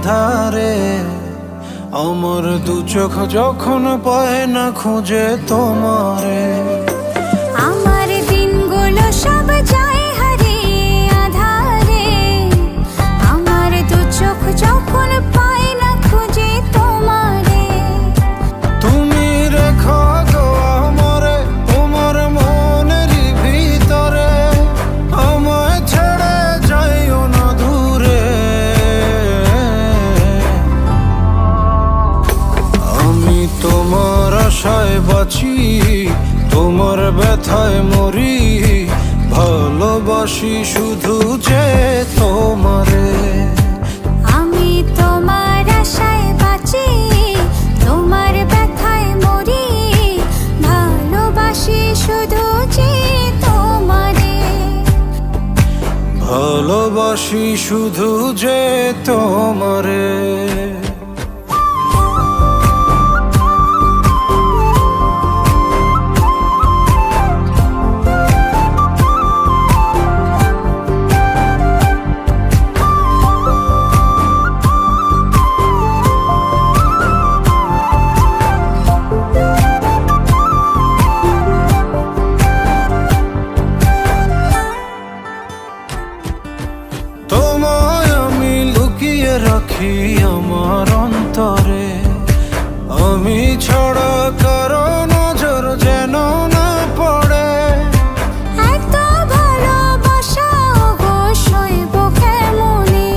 আধারে আমার দু চোখ যখন পায় না খুঁজে তোমারে। আমার দিনগুলো সব যায় হারিয়ে আধারে, আমার দু চোখ যখন পায় না খুঁজে তোমারে। তুমি রেখো গো আমারে তোমার মনের ভিতরে, আমায় ছেড়ে যাইও না দূরে। আমি তোমার আশায় বাঁচি, তোমার ব্যথায় মরি, ভালোবাসি শুধু যে তোমারে। আমি তোমার আশায় বাঁচি, তোমার ব্যথায় মরি, ভালোবাসি শুধু যে তোমারে। ভালোবাসি শুধু যে তোমারে। তোমায় আমি লুকিয়ে রাখি আমার অন্তরে, আমি ছাড়া কারো নজর যেন না পড়ে। এত ভালোবাসা গো সইব কেমনে,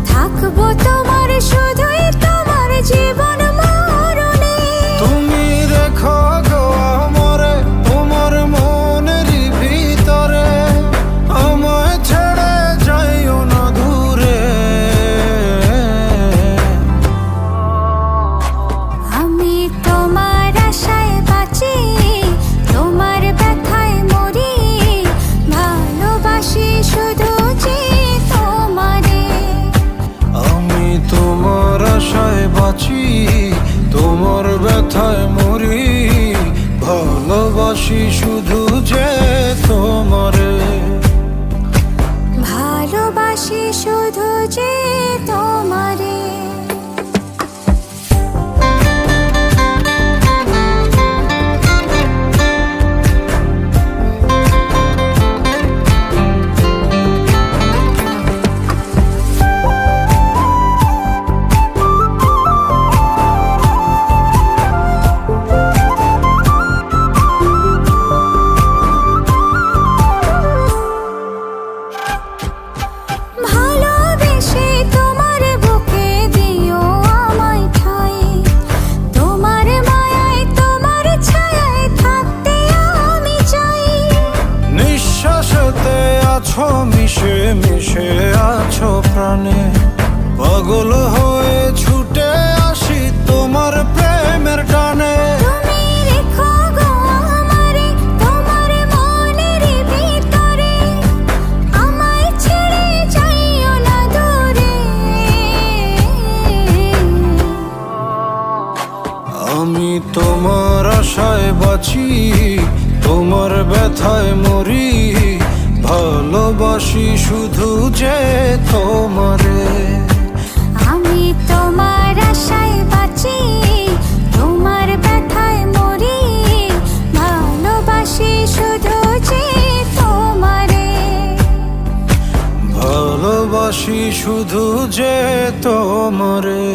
থাকবো তোমার শুধুই তোমার জীবন মরণে। তুমি রেখো গো আমারে তোমার মনের ভিতরে, আমায় ছেড়ে যাইও না দূরে। আমি তোমার আশায় বাঁচি, তোমার ব্যথায় মরি, ভালোবাসি শুধু যে তোমারে। আমি তোমার আশায় বাঁচি, তোমার ব্যথায় মরি, ভালোবাসি শুধু যে তোমারে। ভালোবাসি শুধু যে তোমারে। ভালোবেসে তোমার বুকে দিও আমায় ঠাঁই, তোমার মায়ায় তোমার ছায়ায় থাকতে আমি চাই। নিঃশ্বাসেতে আছো মিশে মিশে আছো প্রাণে, পাগল হয়ে ছুটে আসি তোমার প্রেমের টানে। তুমি রেখো গো আমারে তোমার মনের ভিতরে, আমায় ছেড়ে যাইও না দূরে। আমি তোমার আশায় বাঁচি, তোমার ব্যথায় মরি, ভালোবাসি শুধু যে তোমারে। আমি তোমার আশায় বাঁচি, তোমার ব্যথায় মরি, ভালোবাসি শুধু যে তোমারে। ভালোবাসি শুধু যে তোমারে।